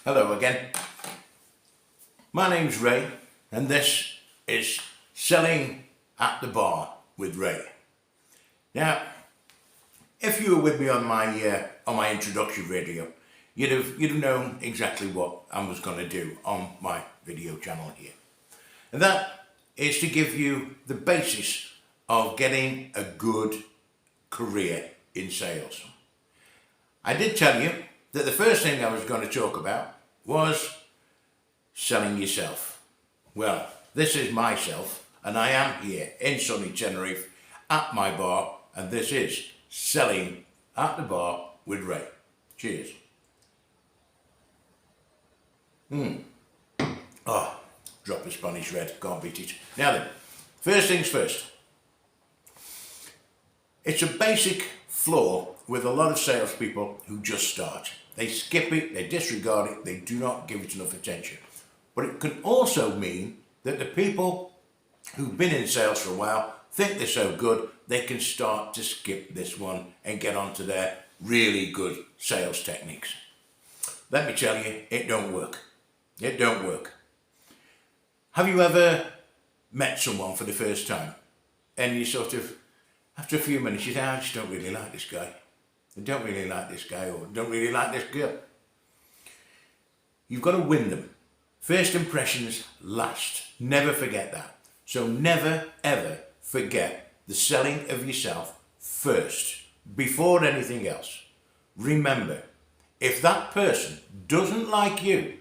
Hello again. My name's Ray and this is Selling at the Bar with Ray. Now, if you were with me on my introduction video, you'd have known exactly what I was going to do on my video channel here. And that is to give you the basis of getting a good career in sales. I did tell you that the first thing I was going to talk about was selling yourself. Well, this is myself, and I am here in sunny Tenerife at my bar, and this is Selling at the Bar with Ray. Cheers. Oh, drop of Spanish red, can't beat it. Now then, first things first. It's a basic flaw with a lot of salespeople who just start. They skip it, they disregard it, they do not give it enough attention. But it can also mean that the people who've been in sales for a while think they're so good, they can start to skip this one and get onto their really good sales techniques. Let me tell you, it don't work. It don't work. Have you ever met someone for the first time and you sort of, after a few minutes, you say, I just don't really like this guy. I don't really like this guy, or don't really like this girl. You've got to win them. First impressions last. Never forget that. So never ever forget the selling of yourself first, before anything else. Remember, if that person doesn't like you,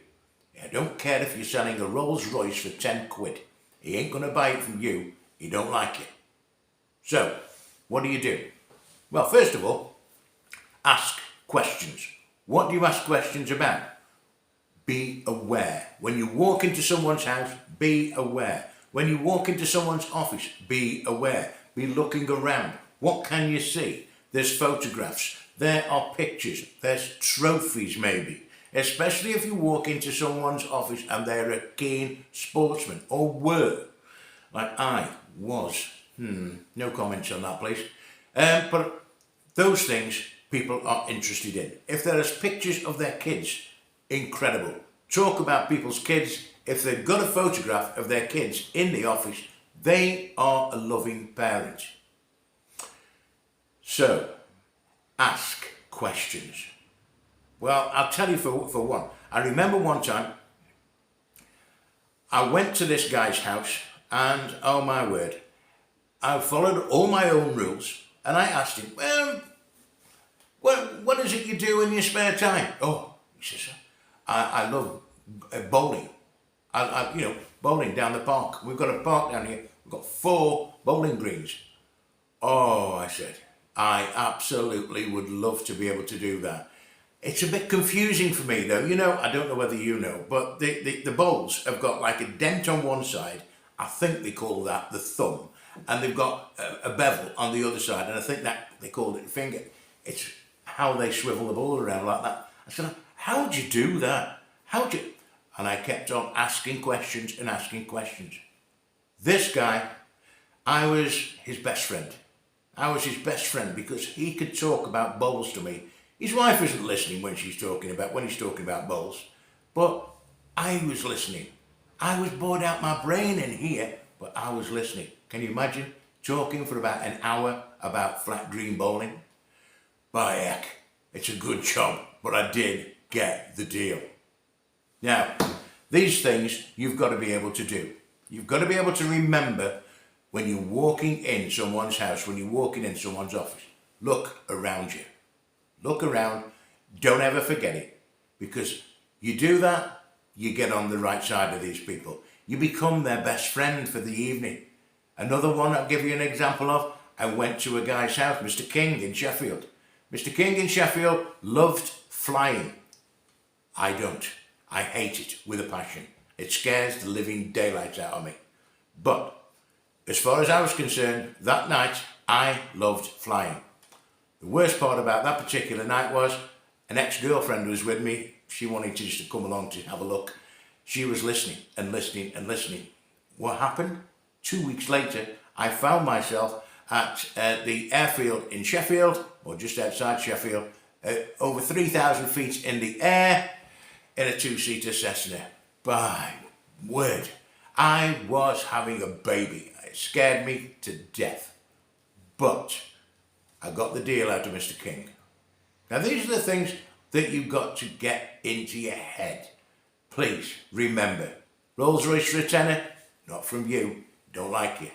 I don't care if you're selling a Rolls Royce for 10 quid. He ain't going to buy it from you. He don't like it. So, what do? Well, first of all, ask questions. What do you ask questions about? Be aware. When you walk into someone's house, be aware. When you walk into someone's office, be aware. Be looking around. What can you see? There's photographs. There are pictures. There's trophies maybe. Especially if you walk into someone's office and they're a keen sportsman, or were. Like I was. No comments on that, please. But those things people are interested in. If there is pictures of their kids, incredible. Talk about people's kids. If they've got a photograph of their kids in the office, they are a loving parent. So, ask questions. Well, I'll tell you for one. I remember one time, I went to this guy's house and, oh my word, I followed all my own rules and I asked him, well, what is it you do in your spare time? Oh, he says, I love bowling. Bowling down the park. We've got a park down here. We've got 4 bowling greens. Oh, I said, I absolutely would love to be able to do that. It's a bit confusing for me though. I don't know whether you know, but the bowls have got like a dent on one side. I think they call that the thumb. And they've got a bevel on the other side. And I think that they called it the finger. It's how they swivel the ball around like that. I said, how'd you do that? And I kept on asking questions and asking questions. This guy, I was his best friend. I was his best friend because he could talk about bowls to me. His wife isn't listening when he's talking about bowls, but I was listening. I was bored out my brain in here, but I was listening. Can you imagine talking for about an hour about flat green bowling? By heck, it's a good job, but I did get the deal. Now, these things you've got to be able to do. You've got to be able to remember when you're walking in someone's house, when you're walking in someone's office. Look around you. Look around. Don't ever forget it. Because you do that, you get on the right side of these people. You become their best friend for the evening. Another one I'll give you an example of. I went to a guy's house, Mr. King in Sheffield. Mr. King in Sheffield loved flying. I don't. I hate it with a passion. It scares the living daylights out of me. But as far as I was concerned, that night I loved flying. The worst part about that particular night was an ex-girlfriend was with me. She wanted to just come along to have a look. She was listening and listening and listening. What happened? 2 weeks later, I found myself at the airfield in Sheffield, or just outside Sheffield, over 3,000 feet in the air, in a two-seater Cessna. By word, I was having a baby. It scared me to death. But I got the deal out of Mr. King. Now these are the things that you've got to get into your head. Please remember, Rolls-Royce for a tenner, not from you, don't like you.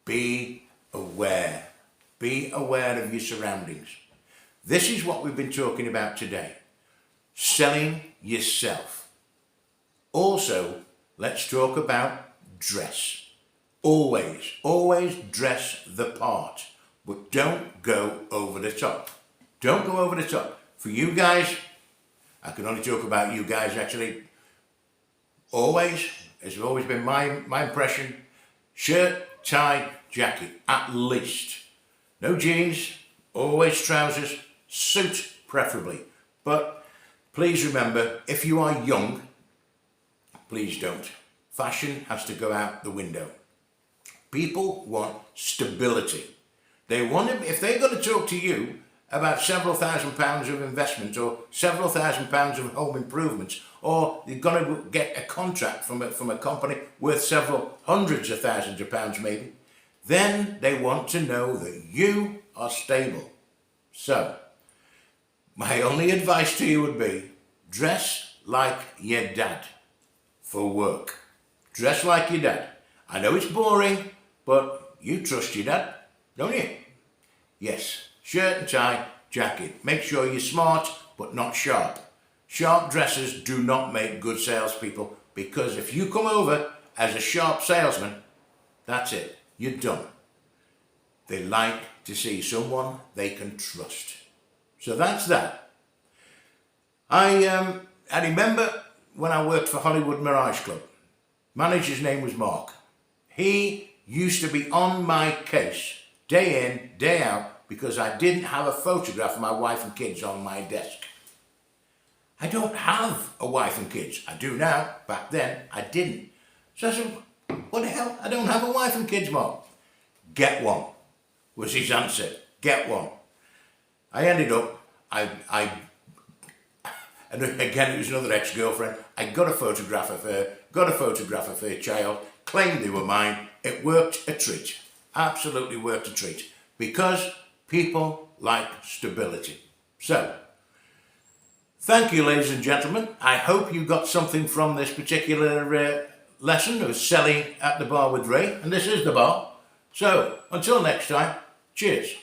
Be aware. Be aware of your surroundings. This is what we've been talking about today. Selling yourself. Also, let's talk about dress. Always dress the part, but don't go over the top. Don't go over the top. For you guys, I can only talk about you guys actually. Always, it's always been my impression, shirt, tie, jacket, at least. No jeans, always trousers, suit preferably. But please remember, if you are young, please don't. Fashion has to go out the window. People want stability. They want to, if they're going to talk to you about several £1,000s of investment or several £1,000s of home improvements, or you're going to get a contract from a company worth several hundreds of thousands of pounds maybe, then they want to know that you are stable. So, my only advice to you would be, dress like your dad for work. Dress like your dad. I know it's boring, but you trust your dad, don't you? Yes, shirt and tie, jacket. Make sure you're smart, but not sharp. Sharp dresses do not make good salespeople, because if you come over as a sharp salesman, that's it. You're done. They like to see someone they can trust. So that's that. I remember when I worked for Hollywood Mirage Club. Manager's name was Mark. He used to be on my case day in, day out, because I didn't have a photograph of my wife and kids on my desk. I don't have a wife and kids. I do now. Back then, I didn't. So I said, what the hell? I don't have a wife and kids, Mark. Get one, was his answer. Get one. I ended up, and again, it was another ex-girlfriend. I got a photograph of her child, claimed they were mine. It worked a treat. Absolutely worked a treat. Because people like stability. So, thank you, ladies and gentlemen. I hope you got something from this particular lesson of selling at the bar with Ray. And this is the bar. So, until next time, cheers.